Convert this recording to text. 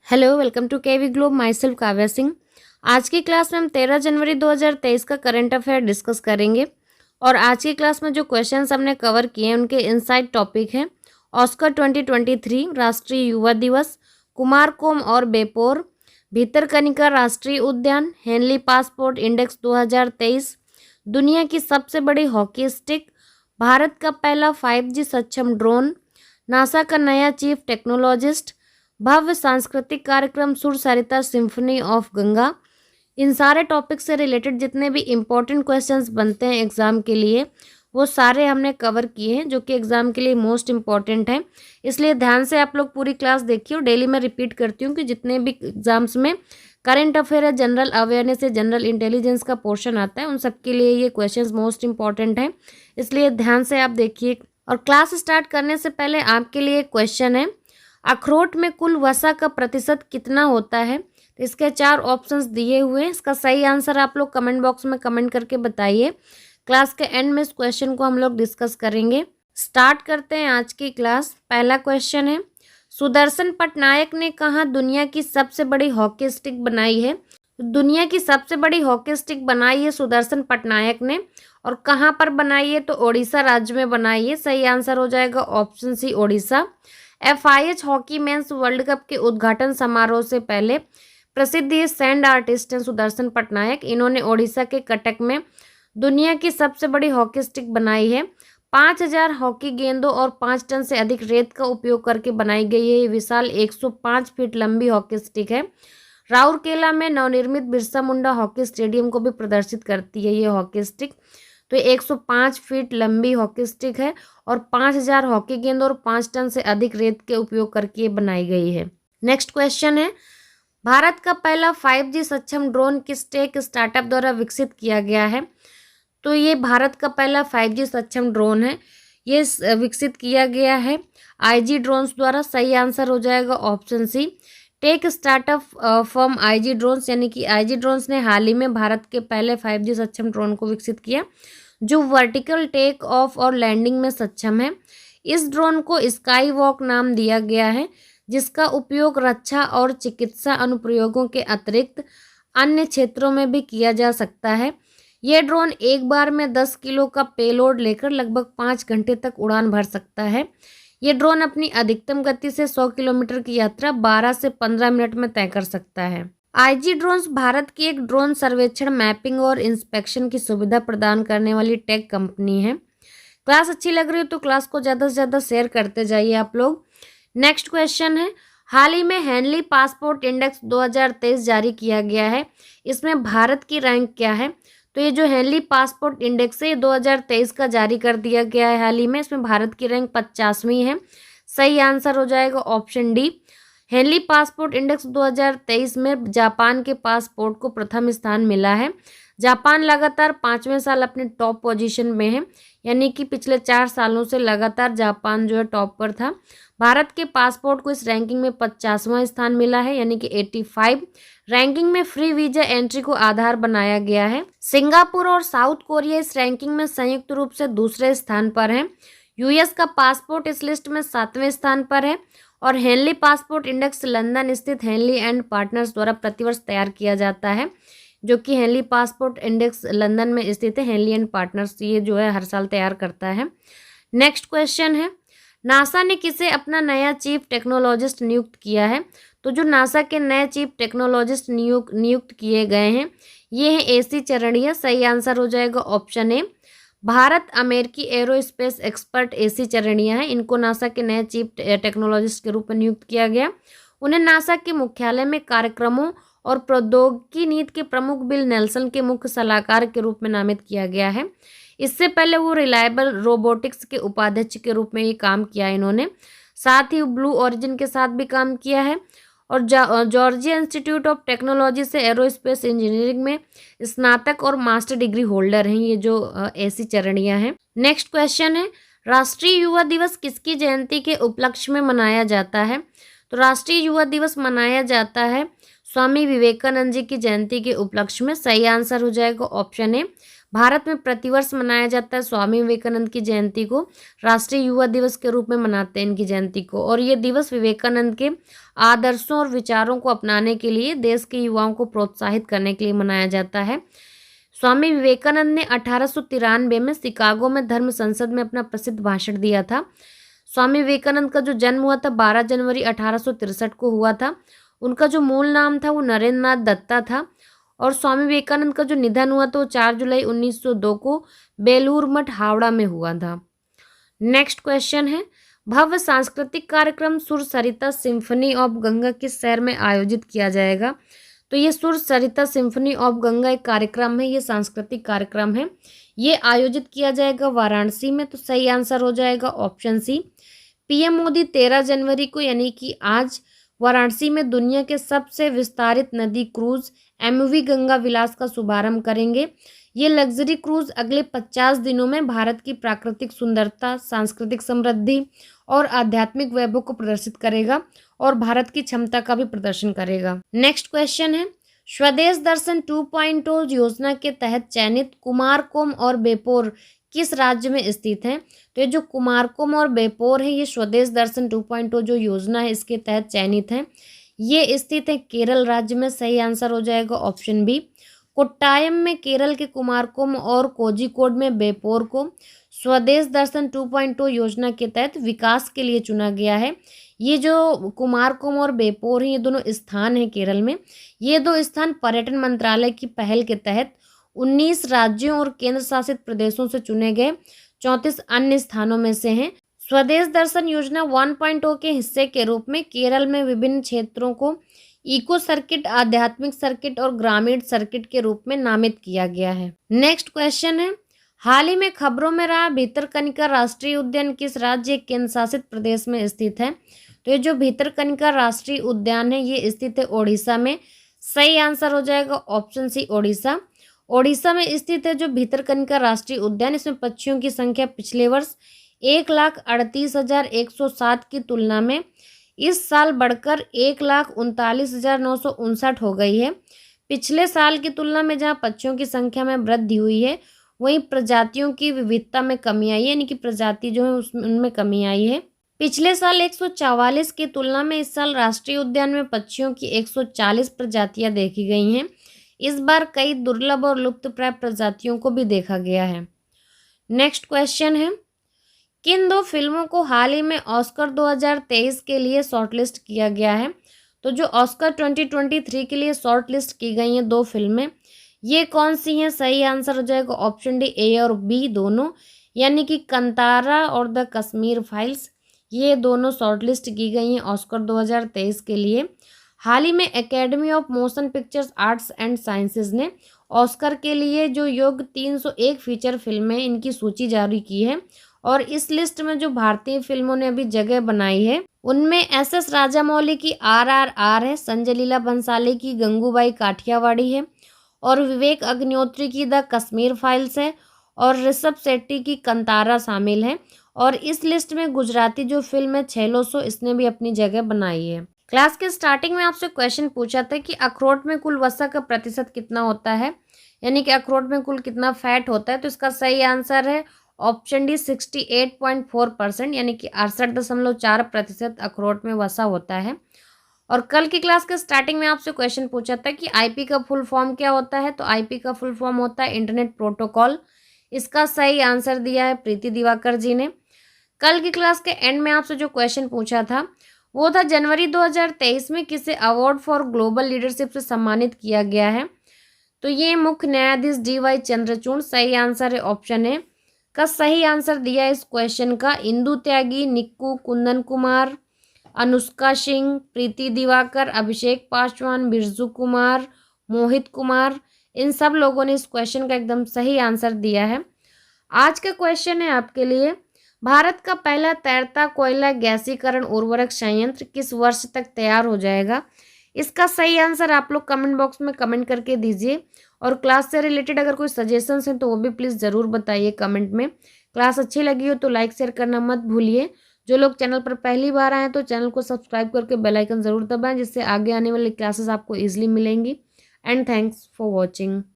Hello, welcome to KV globe. Myself Kavya Singh. आज की class में हम 13 जनवरी 2023 का करंट अफेयर डिस्कस करेंगे। और आज की क्लास में जो क्वेश्चंस हमने कवर किए हैं उनके इनसाइड टॉपिक हैं ऑस्कर 2023 राष्ट्रीय युवा दिवस, कुमारकोम और बेपोर, भीतरकनिका राष्ट्रीय उद्यान, हेनली पासपोर्ट इंडेक्स 2023, दुनिया की सबसे बड़ी हॉकी स्टिक, भारत का पहला 5G सक्षम ड्रोन, नासा का नया चीफ टेक्नोलॉजिस्ट, भव्य सांस्कृतिक कार्यक्रम सुर सरिता सिम्फनी ऑफ गंगा। इन सारे टॉपिक से रिलेटेड जितने भी इम्पोर्टेंट क्वेश्चंस बनते हैं एग्ज़ाम के लिए वो सारे हमने कवर किए हैं, जो कि एग्ज़ाम के लिए मोस्ट इम्पॉर्टेंट हैं। इसलिए ध्यान से आप लोग पूरी क्लास देखिए। और डेली मैं रिपीट करती हूँ कि जितने भी एग्जाम्स में करंट अफेयर है, जनरल अवेयरनेस या जनरल इंटेलिजेंस का पोर्शन आता है, उन सब के लिए ये क्वेश्चंस मोस्ट इंपॉर्टेंट हैं। इसलिए ध्यान से आप देखिए। और क्लास स्टार्ट करने से पहले आपके लिए एक क्वेश्चन है, अखरोट में कुल वसा का प्रतिशत कितना होता है? तो इसके 4 ऑप्शंस दिए हुए हैं। इसका सही आंसर आप लोग कमेंट बॉक्स में कमेंट करके बताइए। क्लास के एंड में इस क्वेश्चन को हम लोग डिस्कस करेंगे। स्टार्ट करते हैं आज की क्लास। पहला क्वेश्चन है, सुदर्शन पटनायक ने कहाँ दुनिया की सबसे बड़ी हॉकी स्टिक बनाई है? दुनिया की सबसे बड़ी हॉकी स्टिक बनाई है सुदर्शन पटनायक ने। और कहाँ पर बनाई है? तो ओडिशा राज्य में बनाई है। सही आंसर हो जाएगा option C, Odisha. FIH hockey men's world cup के उद्घाटन समारोह से पहले प्रसिद्ध ये सैंड आर्टिस्ट हैं सुदर्शन पटनायक। इन्होंने ओडिशा के कटक में दुनिया की सबसे बड़ी हॉकी स्टिक बनाई है। 5000 हॉकी गेंदों और 5 टन से अधिक रेत का उपयोग करके बनाई गई है। ये विशाल 105 फीट लंबी हॉकी स्टिक है। राउरकेला में नवनिर्मित बिरसा मुंडा हॉकी स्टेडियम को भी प्रदर्शित करती है ये हॉकी स्टिक। तो 105 फीट लंबी हॉकी स्टिक है और 5000 हॉकी गेंद और 5 टन से अधिक रेत के उपयोग करके बनाई गई है। नेक्स्ट क्वेश्चन है, भारत का पहला 5G सक्षम ड्रोन किस टेक स्टार्टअप द्वारा विकसित किया गया है? तो ये भारत का पहला 5G सक्षम ड्रोन है। ये विकसित किया गया है IG ड्रोन्स द्वारा। सही आंसर हो जाएगा option C, tech startup firm IG drones. यानी कि IG ड्रोन्स ने हाल ही में भारत के पहले 5G सक्षम ड्रोन को विकसित किया जो वर्टिकल टेक ऑफ और लैंडिंग में सक्षम है। इस ड्रोन को स्काई वॉक नाम दिया गया है, जिसका उपयोग रक्षा और चिकित्सा अनुप्रयोगों के अतिरिक्त अन्य क्षेत्रों में भी किया जा सकता है। यह ड्रोन एक बार में 10 किलो का पेलोड लेकर लगभग 5 घंटे तक उड़ान भर सकता है। ये ड्रोन अपनी अधिकतम गति से 100 किलोमीटर की यात्रा 12 से 15 मिनट में तय कर सकता है। IG ड्रोन्स भारत की एक ड्रोन सर्वेक्षण, मैपिंग और इंस्पेक्शन की सुविधा प्रदान करने वाली टेक कंपनी है। क्लास अच्छी लग रही हो तो क्लास को ज़्यादा से ज़्यादा शेयर करते जाइए आप लोग। नेक्स्ट क्वेश्चन है, हाल ही में हेनली पासपोर्ट इंडेक्स 2023 जारी किया गया है। इसमें भारत की रैंक क्या है? तो ये जो हेनली पासपोर्ट इंडेक्स है ये 2023 का जारी कर दिया गया है हाल ही में। इसमें भारत की रैंक 50वीं है। सही आंसर हो जाएगा option D. Henley passport index 2023 में जापान के पासपोर्ट को प्रथम स्थान मिला है। जापान लगातार 5वें साल अपने टॉप पोजीशन में है। यानी कि पिछले 4 सालों से लगातार जापान जो है टॉप पर था। भारत के पासपोर्ट को इस रैंकिंग में 50वां स्थान मिला है, यानी कि 85। रैंकिंग में फ्री वीजा एंट्री को आधार बनाया गया है। सिंगापुर और साउथ कोरिया इस रैंकिंग में संयुक्त रूप से दूसरे स्थान पर हैं। US का पासपोर्ट इस लिस्ट में 7वें स्थान पर है। और हेनली पासपोर्ट इंडेक्स लंदन स्थित हेनली एंड पार्टनर्स द्वारा प्रतिवर्ष तैयार किया जाता है, जो कि हेनली पासपोर्ट इंडेक्स लंदन में स्थित है। हेनली एंड पार्टनर्स ये जो है हर साल तैयार करता है। नेक्स्ट क्वेश्चन है, नासा ने किसे अपना नया चीफ टेक्नोलॉजिस्ट नियुक्त किया है? तो जो नासा के नए चीफ टेक्नोलॉजिस्ट नियुक्त किए गए हैं ये हैं AC चरणिया। सही आंसर हो जाएगा ऑप्शन ए। भारत अमेरिकी एरोस्पेस एक्सपर्ट AC चरणिया है। इनको नासा के नए चीफ टेक्नोलॉजिस्ट के रूप में नियुक्त किया गया। उन्हें नासा के मुख्यालय में कार्यक्रमों और प्रौद्योगिकी नीति के प्रमुख बिल नेल्सन के मुख्य सलाहकार के रूप में नामित किया गया है। इससे पहले वो रिलायबल रोबोटिक्स के उपाध्यक्ष के रूप में ये काम किया इन्होंने। साथ ही ब्लू ओरिजिन के साथ भी काम किया है। और जॉर्जिया इंस्टीट्यूट ऑफ टेक्नोलॉजी से एरोस्पेस इंजीनियरिंग में स्नातक और मास्टर डिग्री होल्डर हैं ये जो AC चरणिया हैं। नेक्स्ट क्वेश्चन है, राष्ट्रीय युवा दिवस किसकी जयंती के उपलक्ष्य में मनाया जाता है? तो राष्ट्रीय युवा दिवस मनाया जाता है स्वामी विवेकानंद जी की जयंती के उपलक्ष्य में। सही आंसर हो जाएगा ऑप्शन ए। भारत में प्रतिवर्ष मनाया जाता है स्वामी विवेकानंद की जयंती को, राष्ट्रीय युवा दिवस के रूप में मनाते हैं इनकी जयंती को। और ये दिवस विवेकानंद के आदर्शों और विचारों को अपनाने के लिए, देश के युवाओं को प्रोत्साहित करने के लिए मनाया जाता है। स्वामी विवेकानंद ने 1893 में शिकागो में धर्म संसद में अपना प्रसिद्ध भाषण दिया था। स्वामी विवेकानंद का जो जन्म हुआ था 12 जनवरी 1863 को हुआ था। उनका जो मूल नाम था वो नरेंद्र नाथ दत्ता था। और स्वामी विवेकानंद का जो निधन हुआ था वो 4 जुलाई 1902 को बेलूर मठ हावड़ा में हुआ था। नेक्स्ट क्वेश्चन है, भव्य सांस्कृतिक कार्यक्रम सुर सरिता सिम्फनी ऑफ गंगा किस शहर में आयोजित किया जाएगा? तो ये सुर सरिता सिम्फनी ऑफ गंगा एक कार्यक्रम है, ये सांस्कृतिक कार्यक्रम है, ये आयोजित किया जाएगा वाराणसी में। तो सही आंसर हो जाएगा ऑप्शन सी। पीएम मोदी 13 जनवरी को यानी कि आज वाराणसी में दुनिया के सबसे विस्तारित नदी क्रूज एमवी गंगा विलास का शुभारंभ करेंगे। ये लग्जरी क्रूज अगले 50 दिनों में भारत की प्राकृतिक सुंदरता, सांस्कृतिक समृद्धि और आध्यात्मिक वैभव को प्रदर्शित करेगा और भारत की क्षमता का भी प्रदर्शन करेगा। नेक्स्ट क्वेश्चन है, स्वदेश दर्शन 2.0 योजना के तहत चयनित कुमारकोम और बेपोर किस राज्य में स्थित हैं? तो ये जो कुमारकोम और बेपोर है ये स्वदेश दर्शन 2.0 जो योजना है इसके तहत चयनित है। ये स्थित है केरल राज्य में। सही आंसर हो जाएगा ऑप्शन बी। कोट्टायम में केरल के कुमारकोम और कोझिकोड में बेपोर को स्वदेश दर्शन 2.0 योजना के तहत विकास के लिए चुना गया है। ये जो कुमारकोम और बेपोर हैं ये दोनों स्थान हैं केरल में। ये दो स्थान पर्यटन मंत्रालय की पहल के तहत 19 राज्यों और केंद्र शासित प्रदेशों से चुने गए 34 अन्य स्थानों में से हैं। स्वदेश दर्शन योजना 1.0 के हिस्से के रूप में केरल में विभिन्न क्षेत्रों को इको सर्किट, आध्यात्मिक सर्किट और ग्रामीण सर्किट के रूप में नामित किया गया है। नेक्स्ट क्वेश्चन है, हाल ही में खबरों में रहा भितरकनिका राष्ट्रीय उद्यान किस राज्य केंद्र शासित प्रदेश में स्थित है? तो ये जो भितरकनिका राष्ट्रीय उद्यान है ये स्थित है ओडिशा में। सही आंसर हो जाएगा ऑप्शन सी ओडिशा। ओडिशा में स्थित है जो भितरकनिका राष्ट्रीय उद्यान, इसमें पक्षियों की संख्या पिछले वर्ष 1,38,107 की तुलना में इस साल बढ़कर 1,39,959 हो गई है। पिछले साल की तुलना में जहां पक्षियों की संख्या में वृद्धि हुई है वहीं प्रजातियों की विविधता में कमी आई है, यानी कि प्रजाति जो है उनमें कमी आई है। पिछले साल 144 की तुलना में इस साल राष्ट्रीय उद्यान में पक्षियों की 140 प्रजातियां देखी गई हैं। इस बार कई दुर्लभ और लुप्तप्राय प्रजातियों को भी देखा गया है। नेक्स्ट क्वेश्चन है, किन दो फिल्मों को हाल ही में ऑस्कर 2023 के लिए शॉर्टलिस्ट किया गया है? तो जो ऑस्कर 2023 के लिए शॉर्टलिस्ट की गई हैं दो फिल्में, ये कौन सी हैं? सही आंसर हो जाएगा ऑप्शन डी ए और बी दोनों, यानी कि कंतारा और द कश्मीर फाइल्स, ये दोनों शॉर्टलिस्ट की गई हैं ऑस्कर 2023 के लिए। हाल ही में academy of motion pictures arts and sciences ने ऑस्कर के लिए जो योग्य 301 फीचर फिल्में इनकी सूची जारी की है और इस लिस्ट में जो भारतीय फिल्मों ने अभी जगह बनाई है उनमें एस राजामौली की RRR है, संजय लीला भंसाली की गंगूबाई काठियावाड़ी है और विवेक अग्निहोत्री की द कश्मीर फाइल्स है और ऋषभ शेट्टी की कंतारा शामिल है। और इस लिस्ट में गुजराती जो फिल्म है छेलोसो, इसने भी अपनी जगह बनाई है। क्लास के स्टार्टिंग में आपसे क्वेश्चन पूछा था कि अखरोट में कुल वसा का प्रतिशत कितना होता है, यानी कि अखरोट में कुल कितना फैट होता है। तो इसका सही आंसर है ऑप्शन डी 68.4%, यानी कि 68.4% अखरोट में वसा होता है। और कल की क्लास के स्टार्टिंग में आपसे क्वेश्चन पूछा था कि आईपी का फुल फॉर्म क्या होता है। तो आईपी का फुल फॉर्म होता है इंटरनेट प्रोटोकॉल। इसका सही आंसर दिया है प्रीति दिवाकर जी ने। कल की क्लास के एंड में आपसे जो क्वेश्चन पूछा था वो था जनवरी 2023 में किसे अवार्ड फॉर ग्लोबल लीडरशिप से सम्मानित किया गया है। तो ये मुख्य न्यायाधीश DY चंद्रचूड़। सही आंसर है ऑप्शन ए का सही आंसर दिया इस क्वेश्चन का इंदु त्यागी, निक्कू, कुंदन कुमार, अनुष्का सिंह, प्रीति दिवाकर, अभिषेक पासवान, बिरजू कुमार, मोहित कुमार, इन सब लोगों ने इस क्वेश्चन का एकदम सही आंसर दिया है। आज का क्वेश्चन है आपके लिए, भारत का पहला तैरता कोयला गैसीकरण उर्वरक संयंत्र किस वर्ष तक तैयार हो जाएगा? इसका सही आंसर आप लोग कमेंट बॉक्स में कमेंट करके दीजिए और क्लास से रिलेटेड अगर कोई सजेशंस हैं तो वो भी प्लीज़ ज़रूर बताइए कमेंट में। क्लास अच्छी लगी हो तो लाइक शेयर करना मत भूलिए। जो लोग चैनल पर पहली बार आए हैं तो चैनल को सब्सक्राइब करके बेल आइकन ज़रूर दबाएं जिससे आगे आने वाली क्लासेस आपको ईजिली मिलेंगी। And thanks for watching.